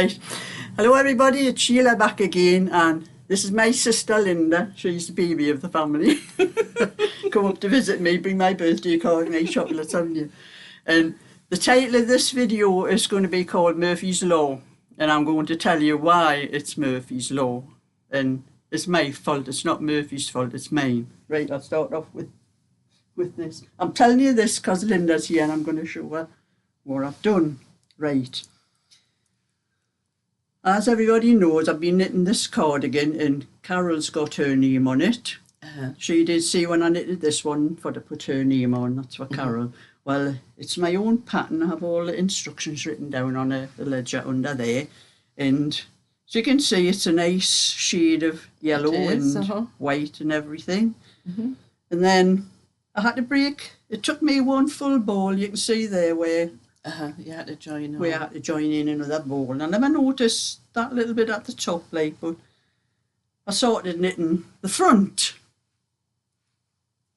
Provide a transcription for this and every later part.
Right. Hello everybody, it's Sheila back again, and this is my sister Linda. She's the baby of the family. Come up to visit me, bring my birthday card and 8 chocolates, haven't you? And the title of this video is going to be called Murphy's Law, and I'm going to tell you why it's Murphy's Law. And it's my fault, it's not Murphy's fault, it's mine. Right, I'll start off with this. I'm telling you this because Linda's here and I'm going to show her what I've done. Right. As everybody knows, I've been knitting this cardigan and Carol's got her name on it. She did see when I knitted this one for to put her name on, that's for Carol. Well, it's my own pattern. I have all the instructions written down on a ledger under there. And as you can see, it's a nice shade of yellow and white and everything. And then I had to break, it took me one full ball, you can see there where you had to join in. We had to join in another ball. And I never noticed that little bit at the top, like, but I started knitting the front.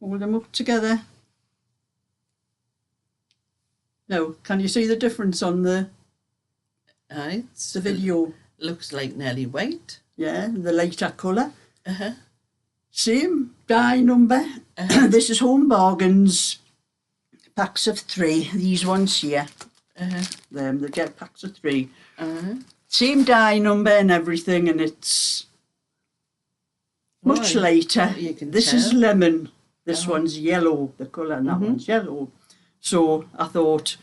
Hold them up together. Now, can you see the difference on the video? Looks like nearly white. Yeah, the lighter colour. Same die number. This is Home Bargains. Packs of 3. These ones here. They get packs of 3. Same die number and everything, and it's much lighter. This is lemon. This one's yellow, the colour, and that one's yellow. So I thought,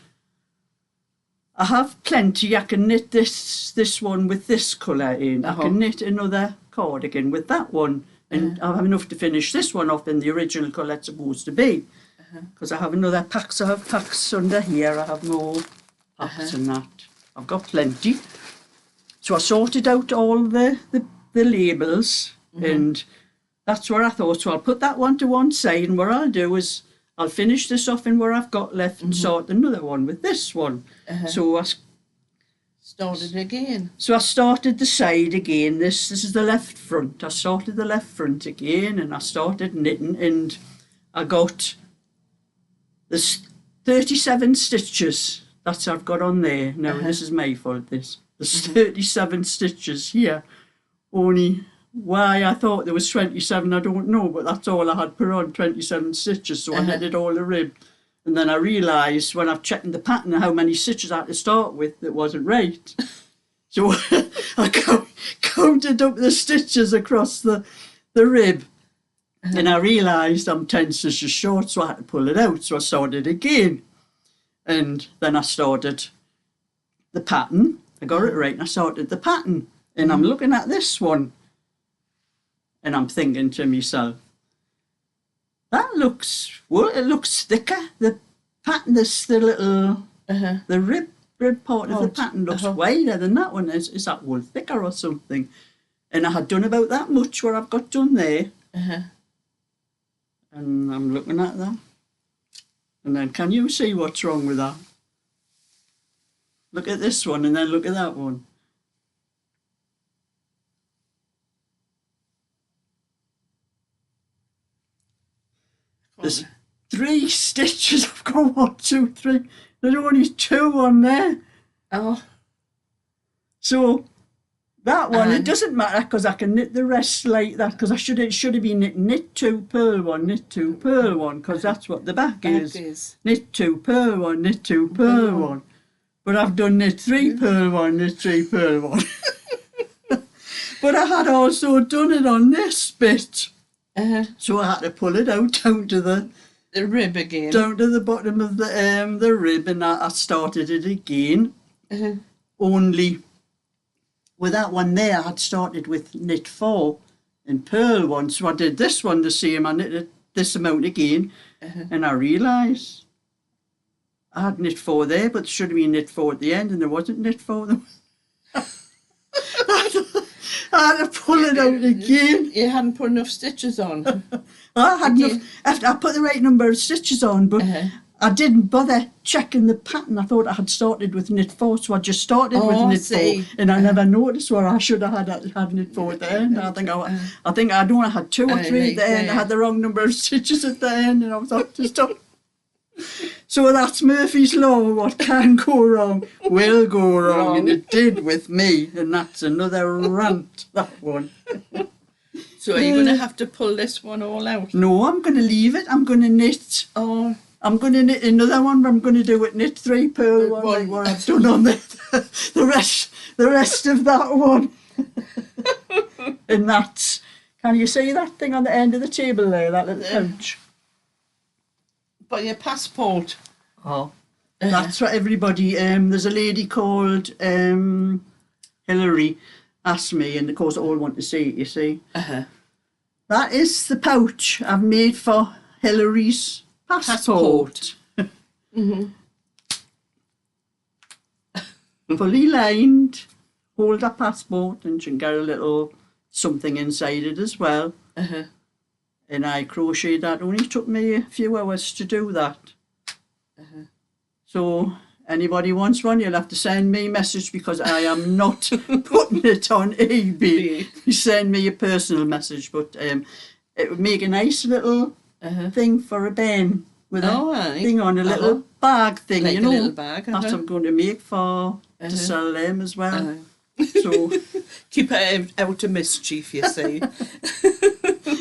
I have plenty. I can knit this one with this colour in. I can knit another cardigan with that one. And I have enough to finish this one off in the original colour it's supposed to be. Because I have another packs. I have packs under here. I have more packs than that. I've got plenty. So I sorted out all the labels, and that's what I thought. So I'll put that one to one side, and what I'll do is I'll finish this off in what I've got left and sort another one with this one. So I started again. So I started the side again. This is the left front. I started the left front again, and I started knitting, and I got there's 37 stitches. That's I've got on there. Now this is my fault. There's 37 stitches here. Only why I thought there was 27, I don't know, but that's all I had put on, 27 stitches. So I knitted all the rib. And then I realised when I've checked the pattern how many stitches I had to start with that wasn't right. So I counted up the stitches across the rib. And I realised I'm 10 stitches short, so I had to pull it out. So I started again. And then I started the pattern. I got it right and I started the pattern. And I'm looking at this one. And I'm thinking to myself, that looks, well, it looks thicker. The pattern, the little, the rib part of the pattern looks wider than that one. Is that wool thicker or something? And I had done about that much what I've got done there. And I'm looking at that. And then can you see what's wrong with that? Look at this one and then look at that one. There's 3 stitches. I've got 1, 2, 3. There's only 2 on there. So that one, it doesn't matter because I can knit the rest like that, because it should have been knit 2, purl 1, knit 2, purl 1, because that's what the back is. Knit 2, purl 1, knit 2, purl 1. But I've done knit 3, purl 1, knit 3, purl 1. But I had also done it on this bit. So I had to pull it out down to the rib again. Down to the bottom of the rib, and I started it again. Only with that one there, I had started with knit 4 and purl 1. So I did this one the same. I knitted this amount again, and I realised I had knit 4 there, but there should have been knit 4 at the end, and there wasn't knit 4. I had to pull it out again. You hadn't put enough stitches on. I had enough. After I put the right number of stitches on, but I didn't bother checking the pattern. I thought I had started with knit 4, so I just started with knit 4, and I never noticed where I should have had knit 4 at the end. I think I don't know, I had 2 or 3 at the end. I had the wrong number of stitches at the end, and I was off to stop. So that's Murphy's Law. What can go wrong will go wrong. And it did with me. And that's another rant, that one. So are you going to have to pull this one all out? No, I'm going to leave it. I'm going to knit. Oh, I'm going to knit another one, but I'm going to do it knit 3 purl one, like what I've done on the rest of that one. And that's, can you see that thing on the end of the table there, that little pouch? but your passport. Oh, that's what everybody. There's a lady called Hillary asked me, and of course all want to see it. You see, that is the pouch I've made for Hillary's passport. Fully lined, hold her passport, and she can get a little something inside it as well. And I crocheted that. Only took me a few hours to do that. So anybody wants one, you'll have to send me a message, because I am not putting it on eBay. Send me a personal message, but it would make a nice little thing for a bin with a thing on, a little bag thing, like you know. a little bag. That's what I'm going to make for to sell them as well. So Keep it out of mischief, you see.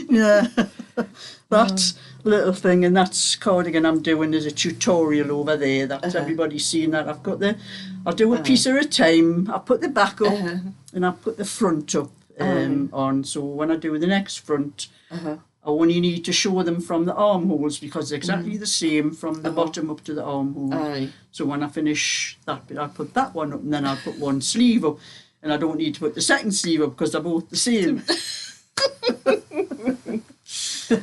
yeah, that little thing, and that's cardigan I'm doing. There's a tutorial over there that everybody's seen that. I'll do a piece at a time. I'll put the back up and I'll put the front up on. So when I do the next front, I only need to show them from the armholes, because they're exactly the same from the bottom up to the armhole. So when I finish that bit, I'll put that one up, and then I'll put one sleeve up, and I don't need to put the second sleeve up because they're both the same.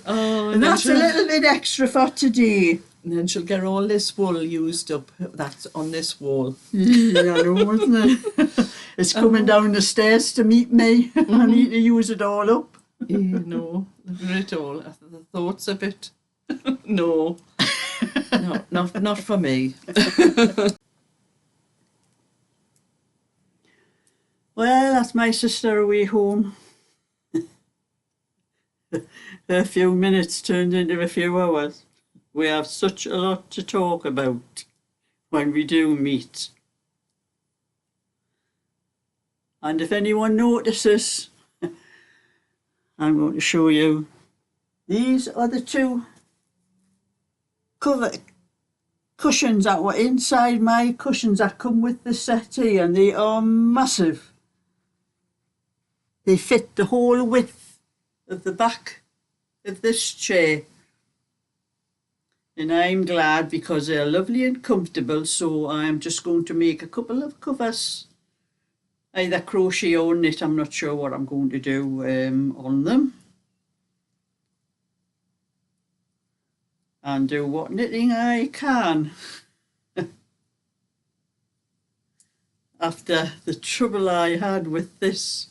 And that's a little bit extra for today. And then she'll get all this wool used up that's on this wall. Yeah, I know, isn't it? It's coming down the stairs to meet me. I need to use it all up. No, not at all. The thoughts a bit. No. No, not for me. Well, that's my sister away home. A few minutes turned into a few hours. We have such a lot to talk about when we do meet. And if anyone notices, I'm going to show you. These are the 2 cover cushions that were inside my cushions that come with the settee, and they are massive. They fit the whole width of the back of this chair. And I'm glad, because they're lovely and comfortable. So I'm just going to make a couple of covers, either crochet or knit. I'm not sure what I'm going to do on them, and do what knitting I can. After the trouble I had with this.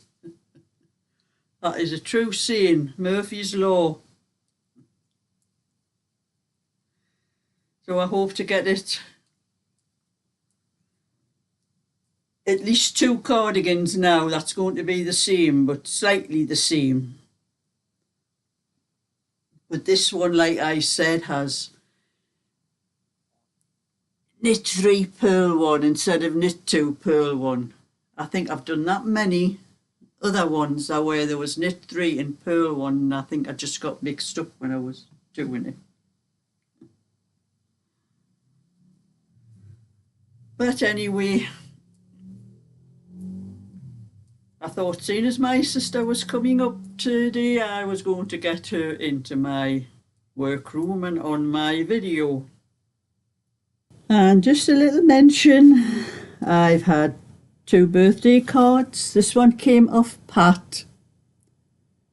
That is a true saying, Murphy's Law. So I hope to get it at least 2 cardigans now. That's going to be the same, but slightly the same. But this one, like I said, has knit 3 purl 1 instead of knit 2 purl 1. I think I've done that many other ones where there was knit 3 and purl 1, and I think I just got mixed up when I was doing it. But anyway, I thought, seeing as my sister was coming up today, I was going to get her into my workroom and on my video. And just a little mention, I've had 2 birthday cards. This one came off Pat.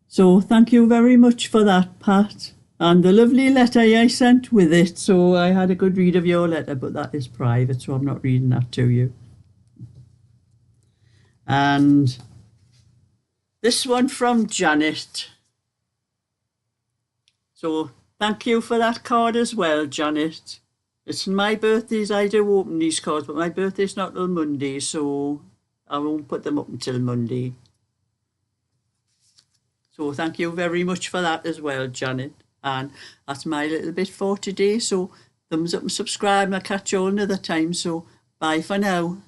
So thank you very much for that, Pat. And the lovely letter I sent with it. So I had a good read of your letter, but that is private, so I'm not reading that to you. And this one from Janet. So thank you for that card as well, Janet. It's my birthdays I do open these cards, but my birthday's not till Monday, so I won't put them up until Monday. So thank you very much for that as well, Janet. And that's my little bit for today. So thumbs up and subscribe, and I'll catch you all another time. So bye for now.